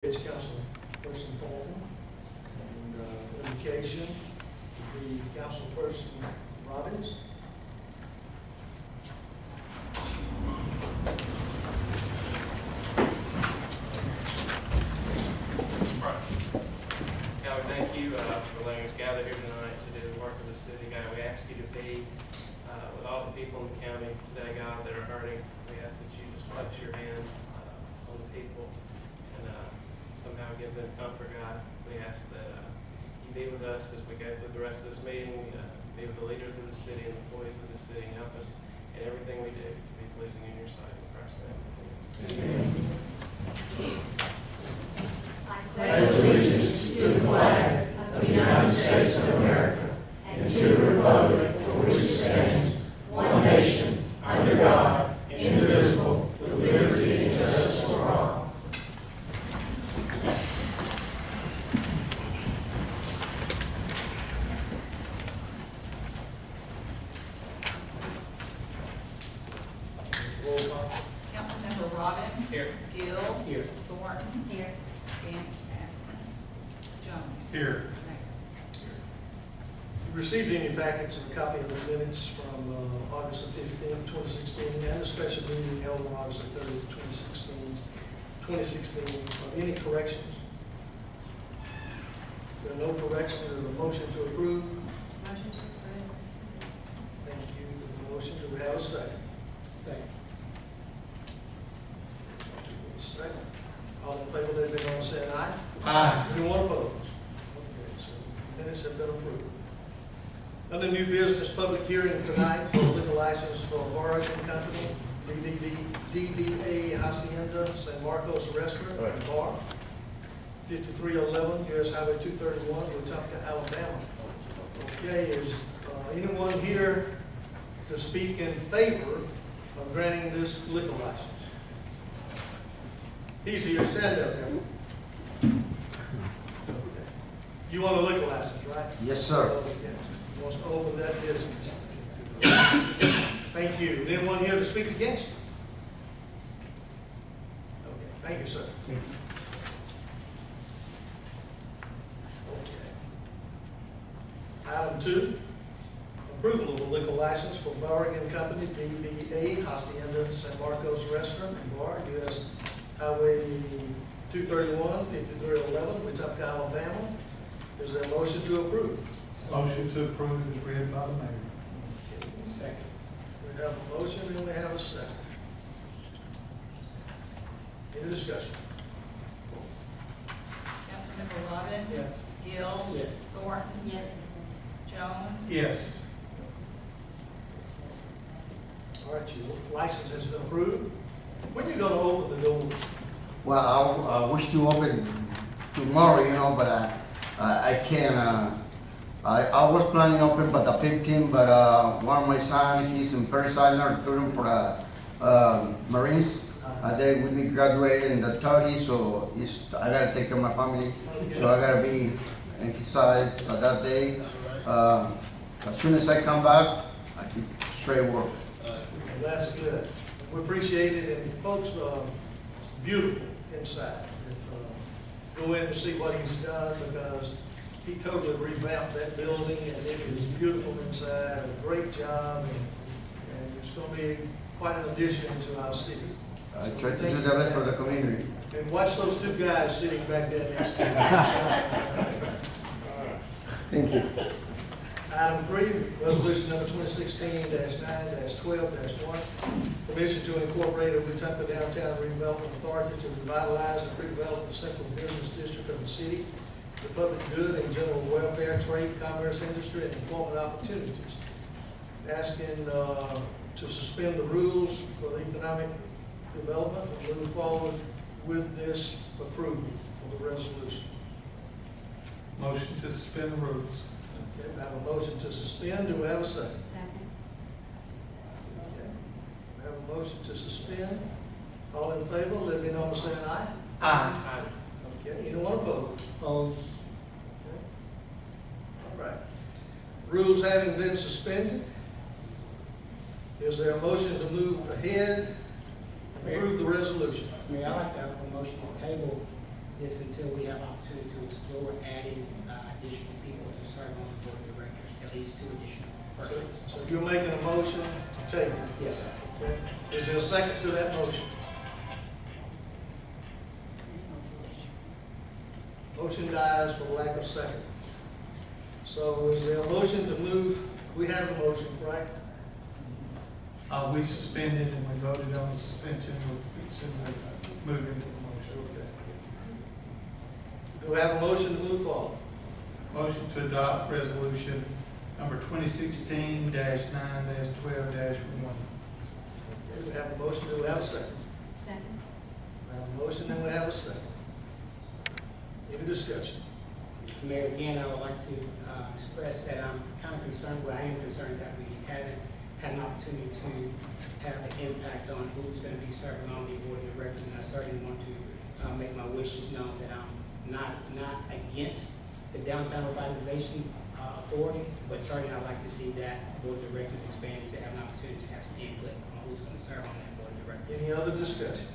Councilperson Thornton, and indication would be Councilperson Robbins. God, we thank you for letting us gather here tonight to do the work of the city. God, we ask you to be with all the people in the county today, God, that are hurting. We ask that you just place your hand on the people and somehow give them comfort, God. We ask that you be with us as we go through the rest of this meeting, be with the leaders of the city and employees of the city, and help us in everything we do to be pleasing in your sight. In Christ's name. Amen. I pledge allegiance to the flag of the United States of America and to the republic for which it stands, one nation, under God, indivisible, with liberty and justice for all. Roll call. Councilmember Robbins. Here. Gill. Here. Thornton. Here. Bench absent. Jones. Here. Mayor. You received in your packets a copy of the minutes from August the 15th, 2016, and the special meeting held on August the 30th, 2016. Are any corrections? There are no corrections. There is a motion to approve. Motion to approve. Thank you for the motion. Do we have a second? Second. Second. All in favor, let it be known by saying aye. Aye. Anyone opposed? Okay, so minutes have been approved. Under new business, public hearing tonight for liquor license for Oregon Company, DBA Hacienda San Marcos Restaurant and Bar, 5311 US Highway 231, Wetumpka, Alabama. Okay, is anyone here to speak in favor of granting this liquor license? He's here, stand up there. You want a liquor license, right? Yes, sir. Okay. Wants to open that business. Thank you. Anyone here to speak against? Okay, thank you, sir. Okay. Item 2, approval of a liquor license for Oregon Company, DBA Hacienda San Marcos Restaurant and Bar, US Highway 231, 5311, Wetumpka, Alabama. Is there a motion to approve? Motion to approve is read by the mayor. Second. We have a motion and we have a second. Any discussion? Councilmember Robbins. Yes. Gill. Yes. Thornton. Yes. Jones. Yes. All right, your license has been approved. When are you going to open the doors? Well, I wish to open tomorrow, but I can't. I was planning to open by the 15th, but one of my sons, he's in Paris Island, recruiting for the Marines. They will be graduating in the 30s, so I gotta take care of my family. So I gotta be in his side that day. As soon as I come back, I can straight work. That's good. We appreciate it, and folks, it's beautiful inside. Go in and see what he's done, because he totally revamped that building, and it is beautiful inside, a great job, and it's going to be quite an addition to our city. I try to do the best for the community. And watch those two guys sitting back there next to you. Thank you. Item 3, resolution number 2016-9-12-1, permission to incorporate a Wetumpka Downtown Redevelopment Authority to revitalize and redevelop the central business district of the city, the public good and general welfare, trade, commerce, industry, and employment opportunities. Asking to suspend the rules for the economic development and move forward with this approval of the resolution. Motion to suspend the rules. Okay, we have a motion to suspend. Do we have a second? Second. Okay. We have a motion to suspend. All in favor, let me know by saying aye. Aye. Okay, anyone opposed? Opposed. Okay. All right. Rules having been suspended, is there a motion to move ahead and approve the resolution? Mayor, I'd like to have a motion to table this until we have opportunity to explore adding additional people to serve on the board of directors, at least 2 additional persons. So you're making a motion to table. Yes, sir. Okay. Is there a second to that motion? Motion dies for lack of second. So is there a motion to move, we have a motion, right? We suspended and we voted on the suspension, we're fixing to move into the motion. Do we have a motion to move forward? Motion to adopt resolution number 2016-9-12-1. Okay, we have a motion, do we have a second? Second. We have a motion and we have a second. Any discussion? Mayor, again, I would like to express that I'm kind of concerned, well, I am concerned that we haven't had an opportunity to have an impact on who's going to be serving on the board of directors, and I certainly want to make my wishes known that I'm not against the downtown revitalization authority, but certainly I'd like to see that board of directors expanded to have an opportunity to have some input on who's going to serve on that board of directors. Any other discussion?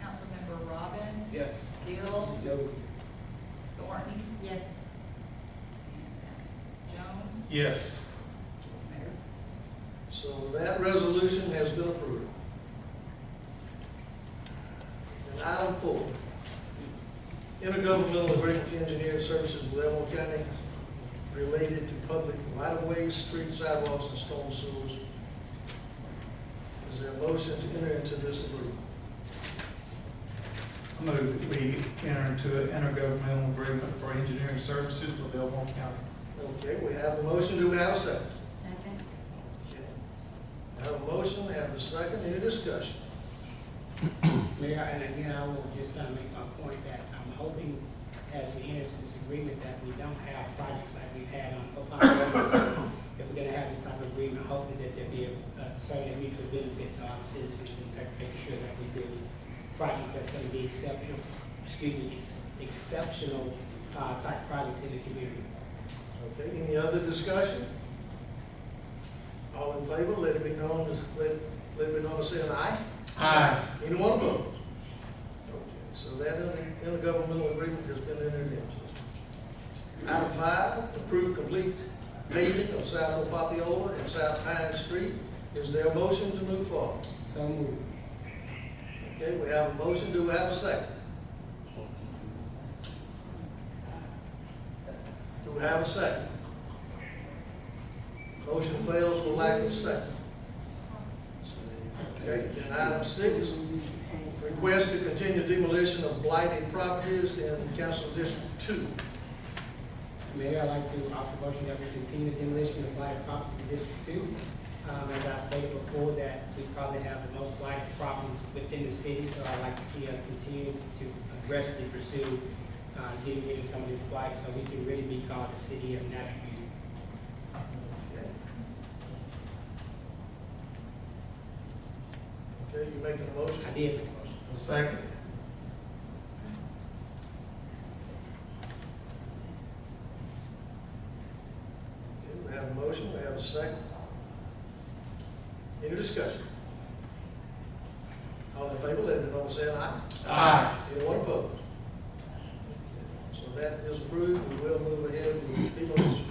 Councilmember Robbins. Yes. Gill. No. Thornton. Yes. Jones. Yes. Mayor. So that resolution has been approved. And item 4, intergovernmental agreement for engineering services with Elmore County related to public right-of-ways, street sidewalks, and storm sewers. Is there a motion to enter into this agreement? I move that we enter into an intergovernmental agreement for engineering services with Elmore County. Okay, we have a motion, do we have a second? Second. Okay. I have a motion, I have a second, any discussion? Mayor, and again, I will just kind of make my point that I'm hoping as we enter into this agreement that we don't have projects like we've had on Oklahoma roads. If we're gonna have this type of agreement, hopefully that there be a certain mutual benefit to our citizens in terms of making sure that we do projects that's gonna be exceptional type projects in the community. Okay, any other discussion? All in favor, let it be known as, let it be known as saying aye. Aye. Anyone opposed? Okay, so that intergovernmental agreement has been entered into. Item 5, approve complete paving of South Opatiola and South Pine Street. Is there a motion to move forward? So moved. Okay, we have a motion, do we have a second? Do we have a second? Motion fails for lack of second. Okay, and item 6, request to continue demolition of blighted properties in Council District 2. Mayor, I'd like to offer a motion that we continue the demolition of blighted properties in District 2. As I stated before, that we probably have the most blighted properties within the city, so I'd like to see us continue to aggressively pursue getting rid of some of this blight, so we can really be called the city of natural beauty. Okay, you making a motion? I did make a motion. Second. Okay, we have a motion, we have a second. Any discussion? All in favor, let it be known by saying aye. Aye. Anyone opposed? So that is approved, we will move ahead with demolition.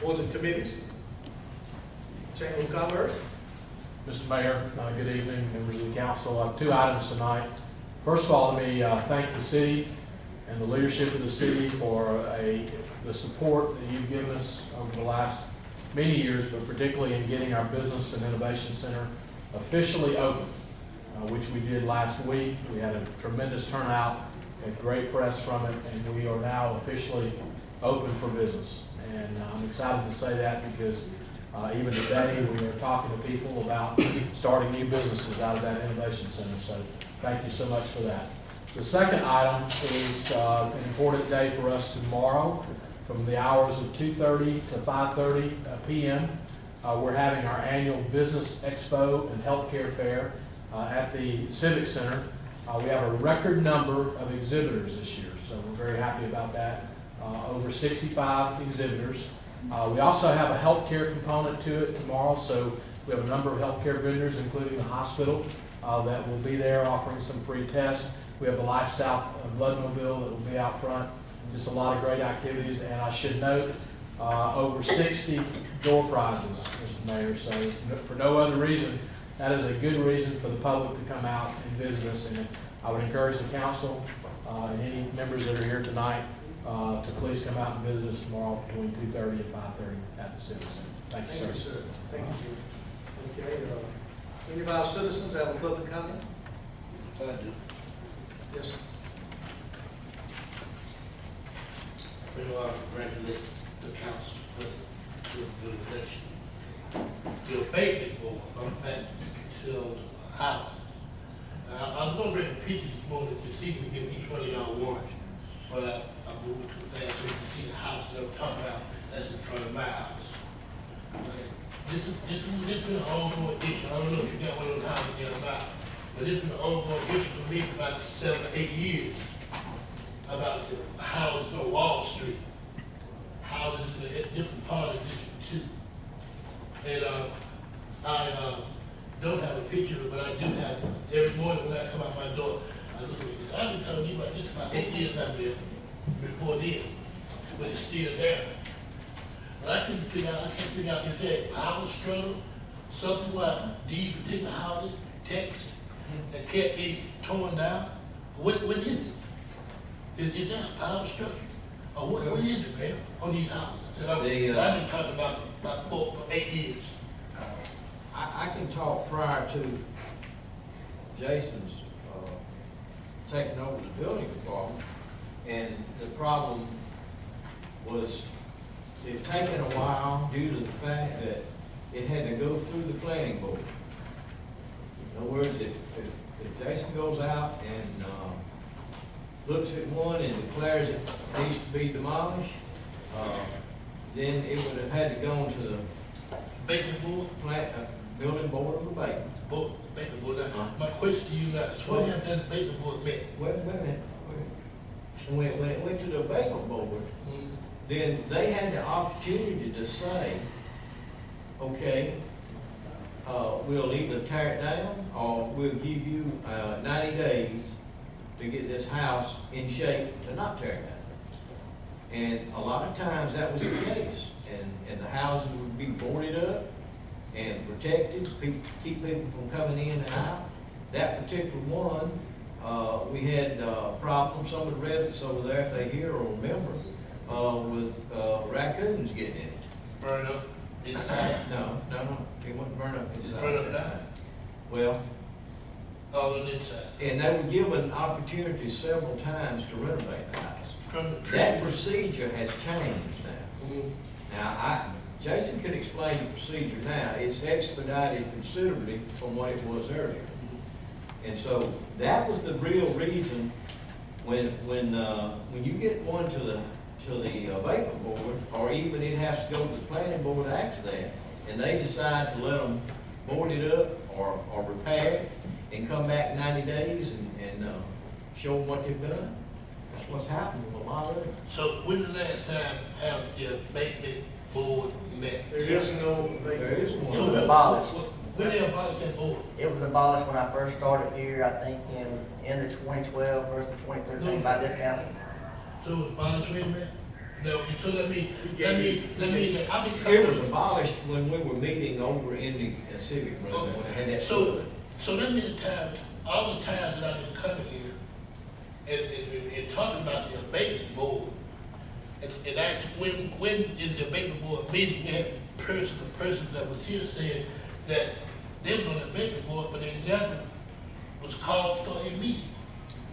Boards and committees. Chamber of Commerce. Mr. Mayor, good evening, members of the council. I have 2 items tonight. First of all, let me thank the city and the leadership of the city for the support that you've given us over the last many years, but particularly in getting our Business and Innovation Center officially open, which we did last week. We had a tremendous turnout, had great press from it, and we are now officially open for business. And I'm excited to say that because even today, we are talking to people about starting new businesses out of that innovation center. So thank you so much for that. The second item is an important day for us tomorrow from the hours of 2:30 to 5:30 p.m. We're having our annual Business Expo and Healthcare Fair at the Civic Center. We have a record number of exhibitors this year, so we're very happy about that. Over 65 exhibitors. We also have a healthcare component to it tomorrow, so we have a number of healthcare vendors, including the hospital, that will be there offering some free tests. We have the Life South Bloodmobile that will be out front. Just a lot of great activities, and I should note, over 60 door prizes, Mr. Mayor. So for no other reason, that is a good reason for the public to come out and visit us. And I would encourage the council and any members that are here tonight to please come out and visit us tomorrow between 2:30 and 5:30 at the Civic Center. Thank you, Thank you, sir. sir. Thank you, Jim. Okay, any of our citizens have a public comment? I do. Yes, sir. First of all, congratulate the council for the election. The abatement board, I'm back to the house. I was gonna bring a picture this morning to see if we can get each one of y'all warrants, but I moved too fast so you can see the house that I'm talking about, that's in front of my house. Okay. This has been an ongoing issue. I don't know if you got one of those houses there or not, but it's been an ongoing issue for me for about 7 or 8 years about the houses on Wall Street, houses in a different part of District 2. And I don't have a picture of it, but I do have it. Every morning when I come out my door, I look at it. I've been telling you about this about 8 years I've been before then, but it's still there. But I can't figure out if there's power struggle, something why these particular houses, Texas, that can't be torn down. What is it? Is there a power struggle? Or what is it, man, on these houses? That I've been talking about for 8 years. I can talk prior to Jason's taking over the building department, and the problem was it taken a while due to the fact that it had to go through the planning board. In other words, if Jason goes out and looks at one and declares it needs to be demolished, then it would have had to go into the Bacon board? building board of abatement. Bacon board. My question to you now is, what have that bacon board meant? Wait a minute. When it went to the abatement board, then they had the opportunity to say, okay, we'll either tear it down or we'll give you 90 days to get this house in shape to not tear it down. And a lot of times that was the case. And the houses would be boarded up and protected, keep people from coming in and out. That particular one, we had problems, some of the residents over there, if they hear or remember, with raccoons getting in it. Burn up inside? No, it wouldn't burn up inside. Burn up now? Well, All on the inside? and they were given opportunities several times to renovate the house. From the tree? That procedure has changed now. Mhm. Now, Jason could explain the procedure now. It's expedited considerably from what it was earlier. And so that was the real reason when you get one to the abatement board, or even it has to go to the planning board after that, and they decide to let them board it up or repair it and come back 90 days and show them what they've done. That's what's happened with a lot of it. So when the last time have the abatement board met? There is no There abatement. is So one. It was when- abolished. When they abolished that board? It was abolished when I first started here, I think in end of 2012, first of 2013 by this council. So it was abolished when that? No, so let me, I've been It was abolished when we were meeting over in the civic room, when they had that. So that many times, all the times that I've been coming here and talking about the abatement board, and asked when in the abatement board meeting, you had persons that was here saying that they were on the abatement board, but they never was called for a meeting.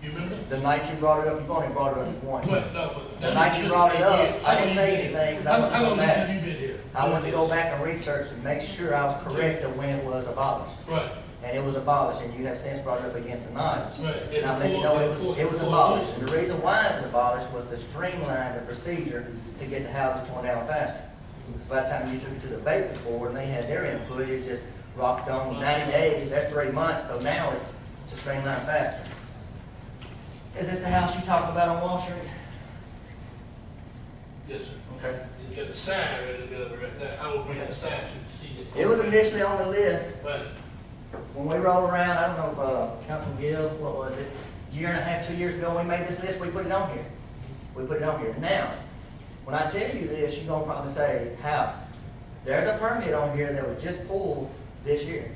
You remember? The night you brought it up, you've only brought it up once. But The night you brought it up, I didn't say anything, 'cause I went to How go long have back. you been here? I went to go back and research and make sure I was correct of when it was abolished. Right, And it was abolished, and you have since brought it up again tonight. right. And I think you know it was abolished. And the reason why it was abolished was to streamline the procedure to get the houses torn down faster. Because by the time you took it to the abatement board and they had their input, it just rocked on 90 days, that's 3 months, so now it's to streamline faster. Is this the house you talked about on Wall Street? Yes, sir. Okay. You got a sign ready to go right now. I will bring the sign so you can see it. It was initially on the list. Right. When we rolled around, I don't know, Councilman Gill, what was it? Year and a half, 2 years ago, we made this list, we put it on here. We put it on here. Now, when I tell you this, you're gonna probably say, how? There's a permit on here that was just pulled this year.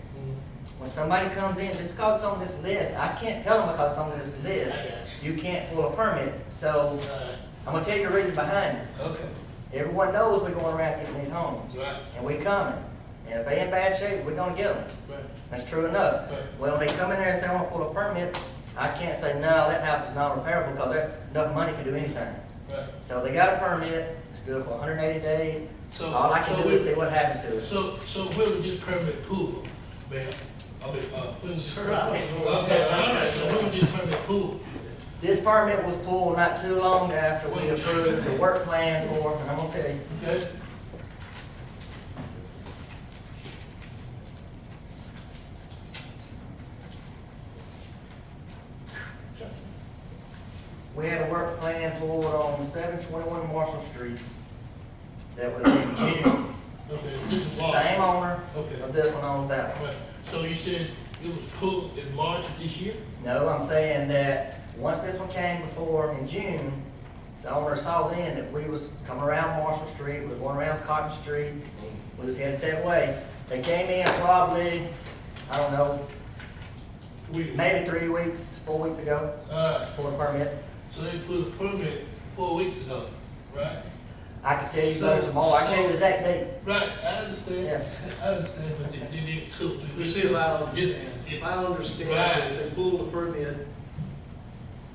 When somebody comes in, just because it's on this list, I can't tell them because it's on this list, you can't pull a permit. So, I'm gonna tell you the reason behind it. Okay. Everyone knows we're going around getting these homes. Right. And we coming. And if they in bad shape, we're gonna get them. Right. That's true enough. Right. Well, they come in there and say, I want to pull a permit, I can't say, no, that house is not repairable because there's enough money to do anything. Right. So they got a permit, it's good for 180 days. So- All I can so do is we- see what happens to it. So where was this permit pulled, ma'am? I mean, Sir, I don't know. okay, all right, so where was this permit pulled? This permit was pulled not too long after we approved the work plan for, and I'm gonna tell you, Okay. we had a work plan pulled on 721 Marshall Street that was in June. Okay, this is water. Same owner, Okay. but this one owns that one. Right. So you said it was pulled in March of this year? No, I'm saying that once this one came before in June, the owner saw then that we was coming around Marshall Street, was going around Cotton Street, we was headed that way. They came in probably, I don't know, maybe 3 weeks, 4 weeks ago for the permit. So they put a permit 4 weeks ago, right? I can tell you better tomorrow, I can tell you the exact date. Right, I understand. Yeah. I understand, but they didn't cook. Let's see if I understand. If I understand, that they pulled a permit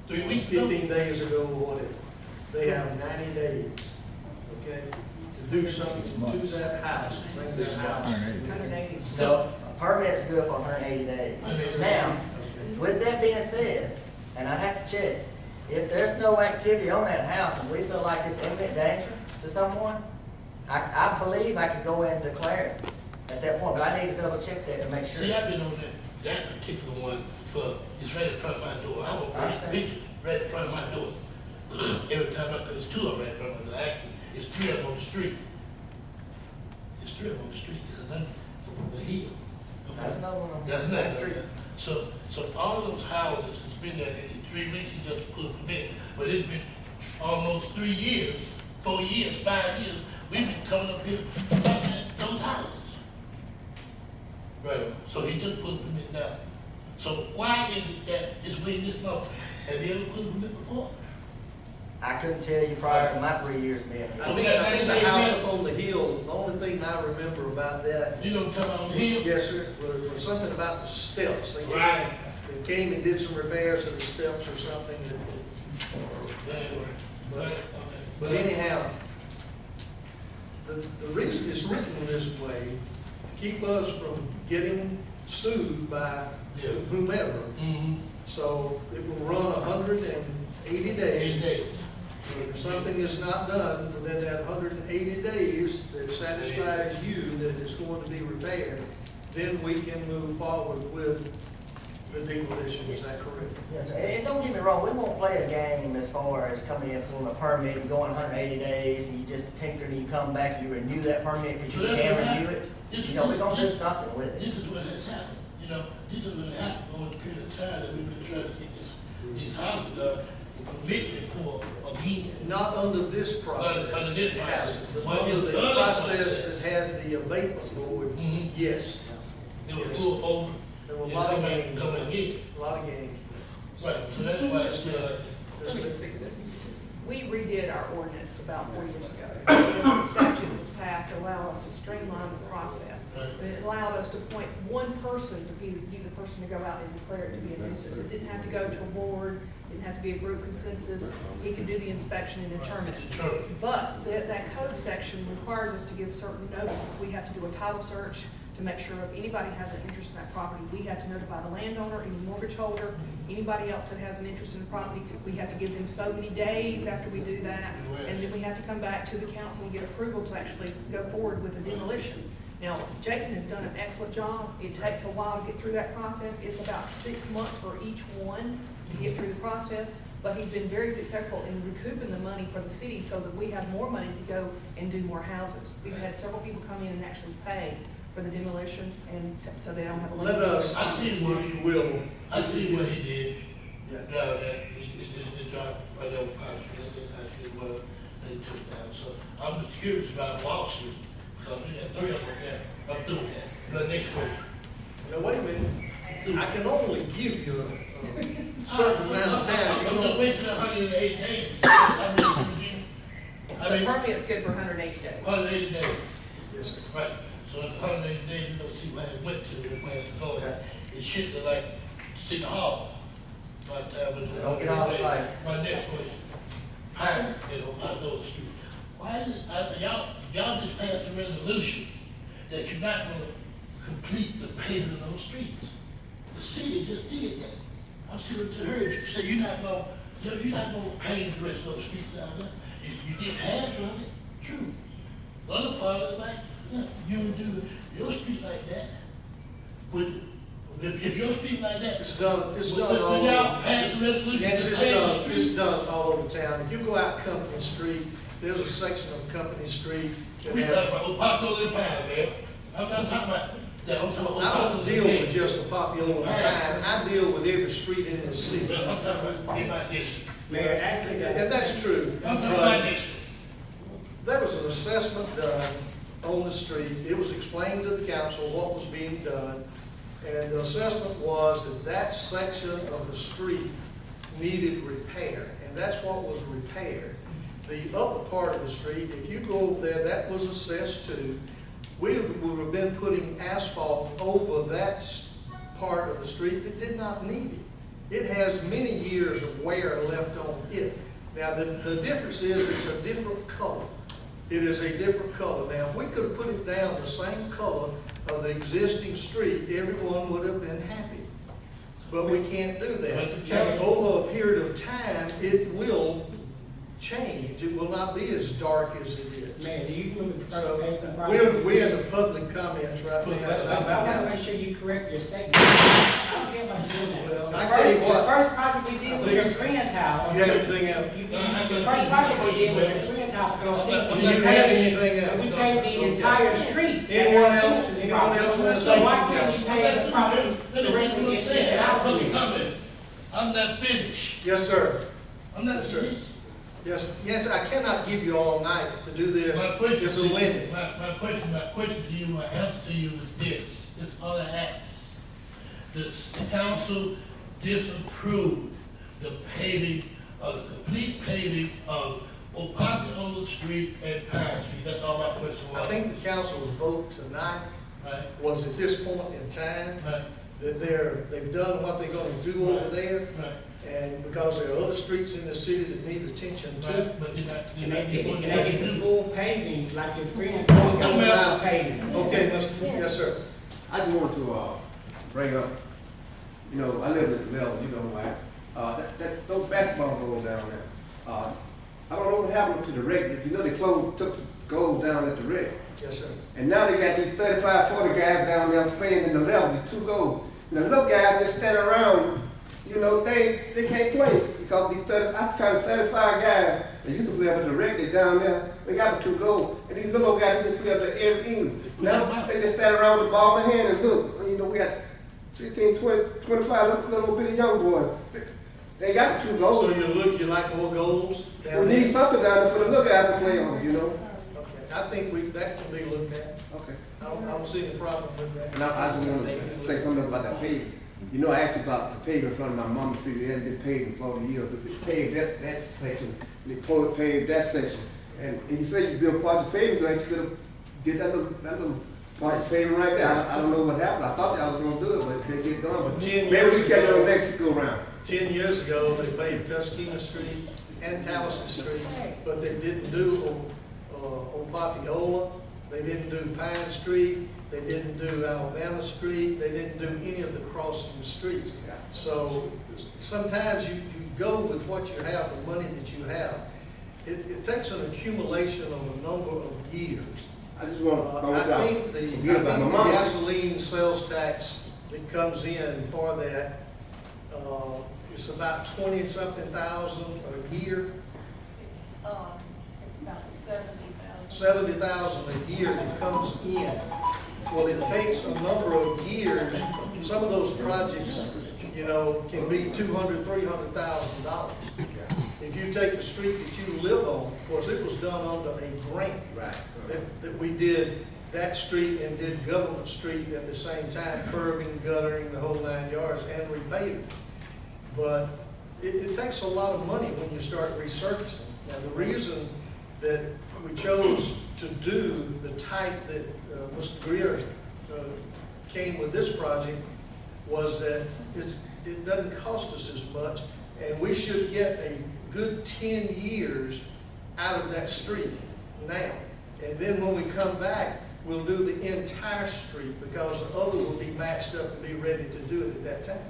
3 weeks ago? 15 days ago or whatever, they have 90 days, okay, to do something to that house, bring that house. So a permit's good for 180 days. Now, with that being said, and I have to check, if there's no activity on that house and we feel like it's imminent danger to someone, I believe I could go in and declare it at that point, but I need to double check that to make sure. See, I've been on that particular one for, it's right in front of my door. I will post a picture right in front of my door. Every time I, cause it's 2 of them right in front of my door. Actually, it's 3 of them on the street. It's 3 of them on the street, there's another on the hill. Okay? There's no one on That's the not street. So all of those houses has been there in 3 weeks, you just put a permit. But it's been almost 3 years, 4 years, 5 years, we've been coming up here looking at those houses. Right, so he just put a permit now. So why is it that it's waiting this long? Have you ever put a permit before? I couldn't tell you prior to my 3 years being I here. think the house up on the hill, the only thing I remember about that, You know what I'm talking about here? yes, sir, was something about the steps. Right. They came and did some repairs to the steps or something. Anyway, right, okay. But anyhow, the reason it's written this way, to keep us from getting sued by Yeah. whomever. Mm-hmm. So it will run 180 days. 8 days. If something is not done within that 180 days that satisfies you that it's going to be repaired, then we can move forward with the demolition. Is that correct? Yes, sir. And don't get me wrong, we won't play a game as far as coming in, pulling a permit, and going 180 days, and you just tinker, and you come back, and you renew that permit because you So that's can what renew it. You know, we're gonna do something with it. This is what has happened, you know, this is what happened over the period of time that we've been trying to get these houses done, convicted for a meeting. Not under this process. Under this It hasn't. process. But under the Other process process. that had the abatement board, Mhm. yes. They were Yes. pulled over. There were a and lot of come back- games. Come and get it. A lot of games. Right, so that's why it's, Let me just speak to this. We redid our ordinance about 4 years ago. The statute was passed to allow us to streamline the process. And it allowed us to appoint one person to be the person to go out and declare it to be a nuisance. It didn't have to go to a board, didn't have to be a group consensus. He could do the inspection and determine it. determined. But that code section requires us to give certain notices. We have to do a title search to make sure if anybody has an interest in that property, we have to notify the landowner, any mortgage holder, anybody else that has an interest in the property. We have to give them so many days after we do that. And then we have to come back to the council and get approval to actually go forward with the demolition. Now, Jason has done an excellent job. It takes a while to get through that process. It's about 6 months for each one to get through the process. but he's been very successful in recouping the money for the city so that we have more money to go and do more houses. We've had several people come in and actually pay for the demolition, and so they don't have a. Let us, I see what- if you will. I see what he did. Yeah. Drive that, he drive right over Pine Street, that's actually what they took down. So I'm just curious about Wall Street, because we got 3 of them there, I'm through with that. The next question. Now, wait a minute, I can only give you a certain amount of time. I'm You just know, waiting 180 days. I The mean, permit's good for 180 days. 180 days. Yes, sir. Right, so at 180 days, you don't see where it went to, and where it's going. It should look like City Hall. But, Don't get off site. My next question, Pine, on those street. Why is, y'all just passed a resolution that you're not gonna complete the paving of those streets. The city just did that. I'm still heard you say you're not gonna pave the rest of those streets out there. You did half of it, true. The other part of it, like, yeah, you would do your street like that. If your street like that. It's done all Would over. y'all pass a resolution Yes, to it's pave the done, it's streets? done all over town. If you go out Company Street, there's a section of Company Street that We has. talking about Opato and Pine, man. I'm not talking about that, I'm talking about. I don't deal with just the Poplar and Pine, I deal with every street in this city. But I'm talking about this. Mayor, actually, And that's true. I'm talking about But this. there was an assessment done on the street. It was explained to the council what was being done. And the assessment was that that section of the street needed repair, and that's what was repaired. The upper part of the street, if you go over there, that was assessed to. We would have been putting asphalt over that part of the street that did not need it. It has many years of wear left on it. Now, the difference is it's a different color. It is a different color. Now, if we could have put it down the same color of the existing street, everyone would have been happy. But we can't do that. Now, over a period of time, it will change. It will not be as dark as it is. Mayor, do you remember the So, first paving project? we're in the public comments right now. But I want to make sure you correct your statement. I don't care about doing that. Well, The I tell you first- what. The first project we did was your friend's house. You have anything else? The first project we did was your friend's house, because Do you have anything else? we paved the entire street. Anyone else? Anyone else want to say? So why can't you pave the property Let me directly say and it. out Let of me it? comment. I'm not finished. Yes, sir. I'm not Yes, sir. finished. Yes, I cannot give you all night to do this. My question, It's a limit. my question to you, my answer to you is this. It's all I ask. Does the council disapprove the paving of the complete paving of Opato Street and Pine Street? That's all my question was. I think the council's vote tonight Right, was at this point in time right, that they've done what they're gonna do over there. right. And because there are other streets in the city that need attention too. Right, but did Can they I get the full paving like your friend's house got the full paving? Okay, yes, sir. I just want to bring up, you know, I live in Mel, you know, those basketball goals down there. I don't know what happened to the rec, you know, they took the goals down at the rec. Yes, sir. And now they got these 35, 40 guys down there playing in the level, these 2 goals. And the little guys just stand around, you know, they can't play because these 35 guys, they used to play up at the rec, they down there, they got the 2 goals. And these little guys, they just play up there every evening. Now they just stand around with the ball in hand and look, you know, we got 15, 20, 25 little bitty young boys. They got the 2 goals. So you like more goals We down need there? something down there for the little guys to play on, you know? Okay, I think that can be looked at. Okay. I don't see any problem with that. And I just want to say something about that paving. You know, I asked about the paving in front of my mama's street, it hasn't been paved in 40 years, but they paved that section, they paved that section. And you say you built parts of paving, so you could have did that little parts of paving right there. I don't know what happened, I thought y'all was gonna do it, but they get done, but 10 maybe we years catch it ago. on next go round. 10 years ago, they paved Tuskegee Street and Taliesin Street, but they didn't do Opapiola, they didn't do Pine Street, they didn't do Alabama Street, they didn't do any of the crossing streets. So sometimes you go with what you have, the money that you have. It takes an accumulation of a number of years. I just want to point I out, think the forget about my mama's. gasoline sales tax that comes in for that, It's about 20-something thousand a year, It's about 70,000. 70,000 a year that comes in. Well, it takes a number of years. Some of those projects, you know, can be $200,000, $300,000. If you take the street that you live on, of course, it was done under a grant. Right. That we did that street and did Government Street at the same time, curbing, guttering, the whole 9 yards, and repaving. But it takes a lot of money when you start resurfacing. Now, the reason that we chose to do the type that Mr. Greer came with this project was that it doesn't cost us as much, and we should get a good 10 years out of that street now. And then when we come back, we'll do the entire street because the other will be matched up and be ready to do it at that time.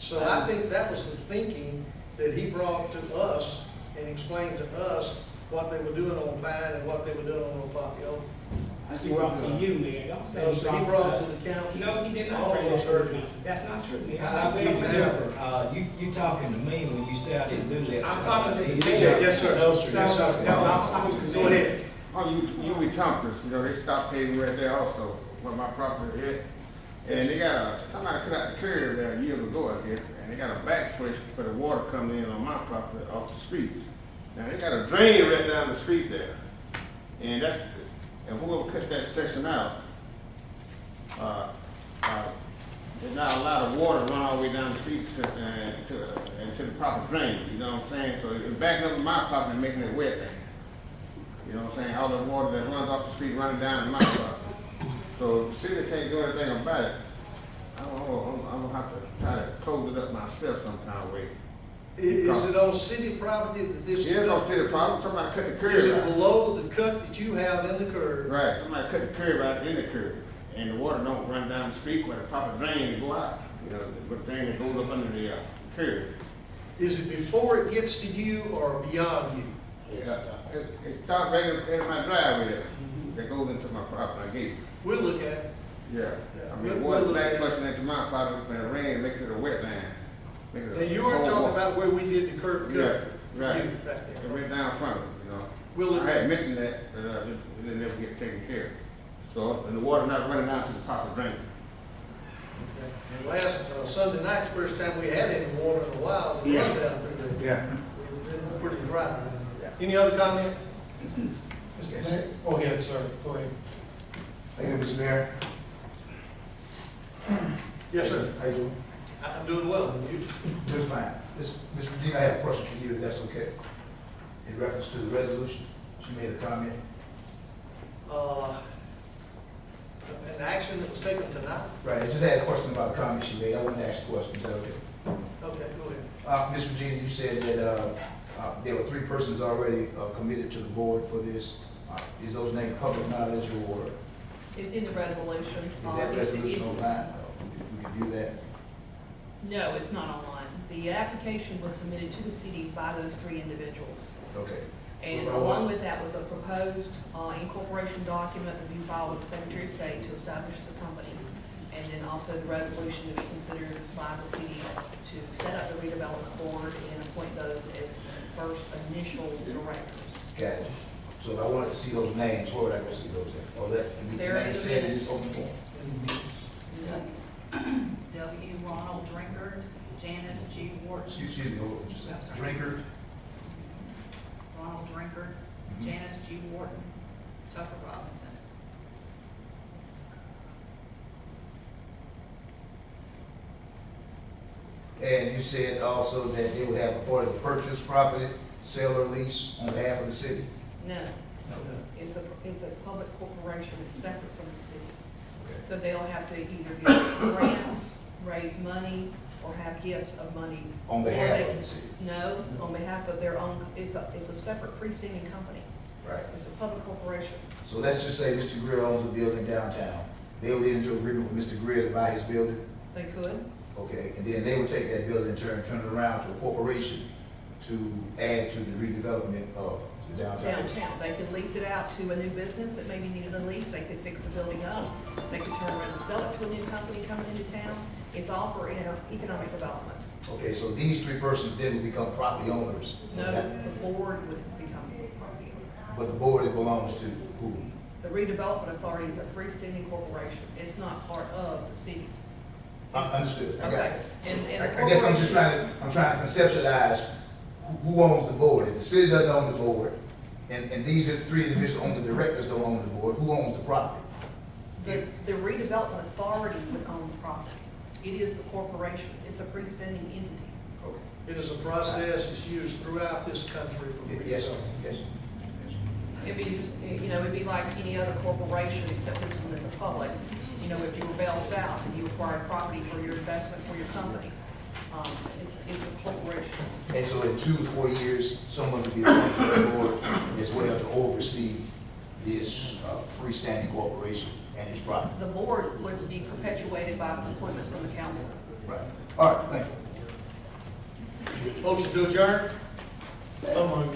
So I think that was the thinking that he brought to us and explained to us what they were doing on Vine and what they were doing on Opapio. He brought to you, Mayor, don't say. So he brought it to the council. No, he did not All bring of it us to the heard it. council. That's not true, Mayor. I beg your pardon, you talking to me when you say I didn't do that. I'm talking to the Yeah, mayor. yes, sir. No, sir. Yes, sir. No, I'm talking to the Go mayor. ahead. Oh, you Wetumpkas, you know, they stopped paving right there also, where my property is. And they got somebody cut out the curb there years ago, I guess, and they got a back switch for the water coming in on my property off the street. Now, they got a drain right down the street there. And that's, and whoever cut that section out, did not allow the water to run all the way down the street to the proper drain, you know what I'm saying? So it's backing up my property and making it wet there. You know what I'm saying? All the water that runs off the street running down in my property. So the city can't do anything about it. I'm gonna have to try to close it up myself sometime way. Is it on city property that this? Yeah, it's on city property, somebody cut the curb Is it out. below the cut that you have in the curb? Right, somebody cut the curb out in the curb, and the water don't run down the street where the proper drain to go out. You know, the drain that goes up under the curb. Is it before it gets to you or beyond you? Yeah, it starts right in my driveway there, that goes into my property, I gave you. We'll look at it. Yeah, I mean, We'll water look back at it. flushing into my property, when it rain, makes it a wetland. Makes it Now, a you weren't whole talking water. about where we did the curb cut Yeah, for right. you right It there. went down front of it, you know. We'll look I at had it. mentioned that, but it didn't ever get taken care of. So, and the water not running down to the proper drain. And last, Sunday night's the first time we had any water in a while, we run down through there. Yeah. It was pretty dry. Any other comment? Go ahead, sir, go ahead. Thank you, Mr. Mayor. Yes, sir. How you doing? I'm doing well, and you? Just fine. Ms. Regina, I have a question for you, if that's okay. In reference to the resolution, she made a comment. An action that was taken tonight? Right, I just had a question about a comment she made. I wanted to ask a question, is that okay? Okay, go ahead. Ms. Regina, you said that there were 3 persons already committed to the board for this. Is those named public knowledge or It's in the resolution. is that resolution online? We can view that. No, it's not online. The application was submitted to the city by those 3 individuals. Okay. And So if I along want- with that was a proposed incorporation document to be filed with the Secretary of State to establish the company. And then also the resolution to be considered by the city to set up the redevelopment board and appoint those as the first initial directors. Got it. So if I wanted to see those names, where would I go see those at? Or that, can They're in I the say it minutes. is open forum? W. Ronald Drinkard, Janice G. Wharton, Excuse me, hold on, just a I'm sorry. Drinkard. Ronald Drinkard, Mhm. Janice G. Wharton, Tucker Robinson. And you said also that they would have authority to purchase property, sell or lease on behalf of the city? No, No. it's a public corporation, it's separate from the city. Okay. So they'll have to either give grants, raise money, or have gifts of money. On Or behalf they- of the city? No, on behalf of their own, it's a separate freestanding company. Right. It's a public corporation. So let's just say Mr. Greer owns a building downtown. They would enter into agreement with Mr. Greer to buy his building? They could. Okay, and then they would take that building and turn it around to a corporation to add to the redevelopment of the downtown. Downtown, they could lease it out to a new business that maybe needed a lease, they could fix the building up, they could turn around and sell it to a new company coming into town. It's all for economic development. Okay, so these three persons then will become property owners. No, the board would become property owner. But the board, it belongs to whom? The redevelopment authority is a freestanding corporation. It's not part of the city. Understood, I got Okay. it. And I guess I'm just trying to conceptualize who owns the board. If the city doesn't own the board, and these are three individuals own the directors don't own the board, who owns the property? The redevelopment authority would own the property. It is the corporation. It's a freestanding entity. Okay. It is a process that's used throughout this country for Yes, redevelopment. yes. It'd be, it'd be like any other corporation, except this one is a public. You know, if you were Bell South and you acquired property for your investment for your company, it's a corporation. And so in 2 to 4 years, someone will be appointed to the board as well to oversee this freestanding corporation and its property. The board would be perpetuated by appointments from the council. Right. All right, thank you. Motion to adjourn? Someone.